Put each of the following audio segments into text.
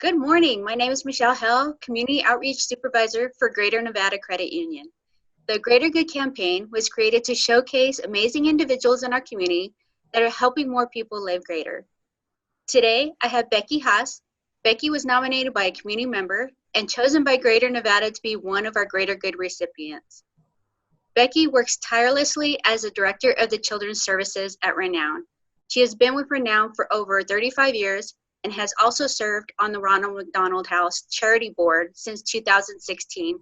Good morning. My name is Michelle Hill, Community Outreach Supervisor for Greater Nevada Credit Union. The Greater Good campaign was created to showcase amazing individuals in our community that are helping more people live greater. Today, I have Becky Haase. Becky was nominated by a community member and chosen by Greater Nevada to be one of our Greater Good recipients. Becky works tirelessly as a director of the Children's Services at Renown. She has been with Renown for over 35 years and has also served on the Ronald McDonald House Charity Board since 2016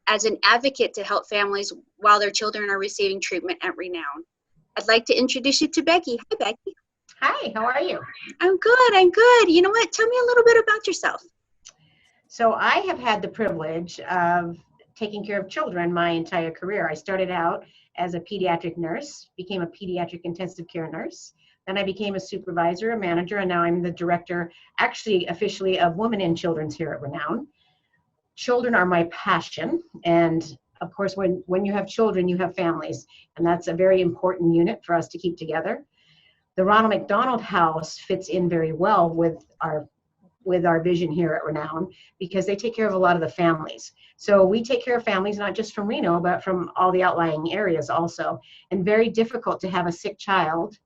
as an advocate to help families while their children are receiving treatment at Renown. I'd like to introduce you to Becky. Hi, Becky. Hi, how are you? I'm good. You know what? Tell me a little bit about yourself. So I have had the privilege of taking care of children my entire career. I started out as a pediatric nurse, became a pediatric intensive care nurse. Then I became a supervisor, a manager, and now I'm the director, actually officially, of Women and Children's here at Renown. Children are my passion, and of course, when you have children, you have families, and that's a very important unit for us to keep together. The Ronald McDonald House fits in very well with our vision here at Renown because they take care of a lot of the families. So we take care of families not just from Reno, but from all the outlying areas also, and very difficult to have a sick child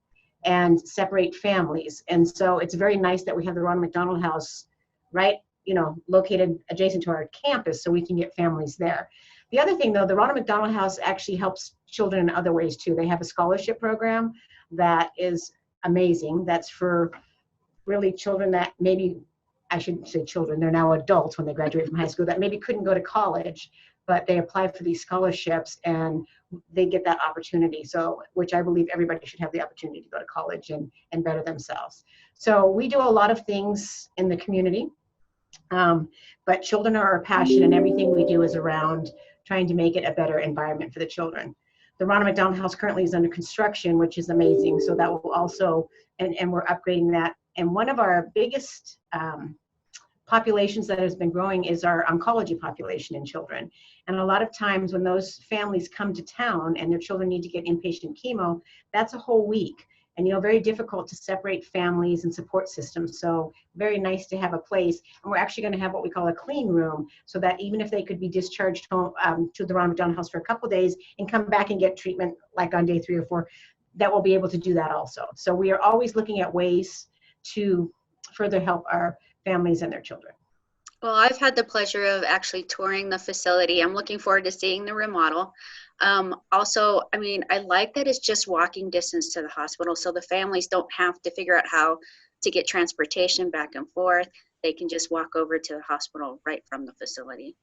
and separate families. And so it's very nice that we have the Ronald McDonald House right, located adjacent to our campus so we can get families there. The other thing though, the Ronald McDonald House actually helps children in other ways too. They have a scholarship program that is amazing. That's for really children that maybe, I shouldn't say children, they're now adults when they graduate from high school, that maybe couldn't go to college, but they apply for these scholarships and they get that opportunity. So, which I believe everybody should have the opportunity to go to college and better themselves. So we do a lot of things in the community, but children are our passion, and everything we do is around trying to make it a better environment for the children. The Ronald McDonald House currently is under construction, which is amazing. So that will also, and we're upgrading that. And one of our biggest populations that has been growing is our oncology population in children. And a lot of times when those families come to town and their children need to get inpatient chemo, that's a whole week. And very difficult to separate families and support systems. So very nice to have a place. And we're actually going to have what we call a clean room, so that even if they could be discharged home to the Ronald McDonald House for a couple of days and come back and get treatment like on day 3 or 4, that we'll be able to do that also. So we are always looking at ways to further help our families and their children. Well, I've had the pleasure of actually touring the facility. I'm looking forward to seeing the remodel. Also, I like that it's just walking distance to the hospital, so the families don't have to figure out how to get transportation back and forth. They can just walk over to the hospital right from the facility.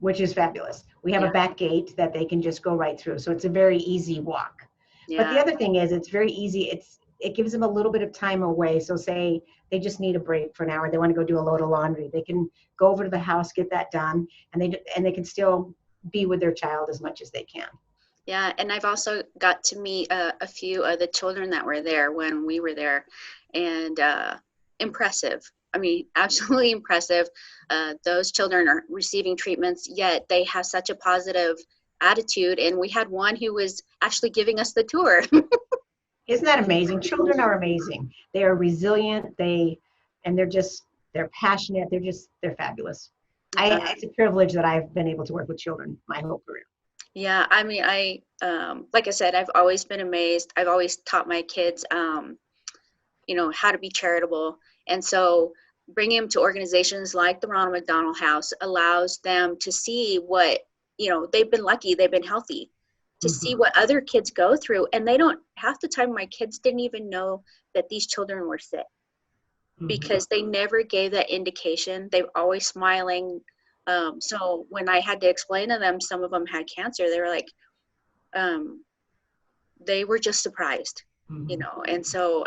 Which is fabulous. We have a back gate that they can just go right through, so it's a very easy walk. Yeah. But the other thing is, it's very easy. It gives them a little bit of time away. So say they just need a break for an hour, they want to go do a load of laundry, they can go over to the house, get that done, and they can still be with their child as much as they can. Yeah, and I've also got to meet a few of the children that were there when we were there, and impressive. Absolutely impressive. Those children are receiving treatments, yet they have such a positive attitude, and we had one who was actually giving us the tour. Isn't that amazing? Children are amazing. They are resilient. They're passionate. They're fabulous. It's a privilege that I've been able to work with children my whole career. Yeah, like I said, I've always been amazed. I've always taught my kids, how to be charitable. And so bringing them to organizations like the Ronald McDonald House allows them to see what, they've been lucky, they've been healthy, to see what other kids go through. And they don't, half the time my kids didn't even know that these children were sick because they never gave that indication. They were always smiling. So when I had to explain to them, some of them had cancer, they were like, they were just surprised, and so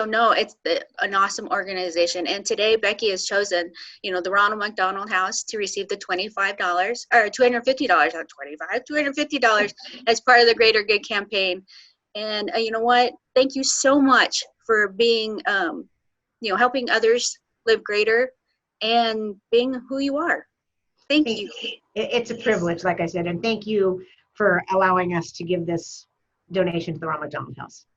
no, it's an awesome organization. And today Becky has chosen, the Ronald McDonald House to receive the $250 or $250, not 25, $250 as part of the Greater Good campaign. And you know what? Thank you so much for being, helping others live greater and being who you are. Thank you. It's a privilege, like I said, and thank you for allowing us to give this donation to the Ronald McDonald House.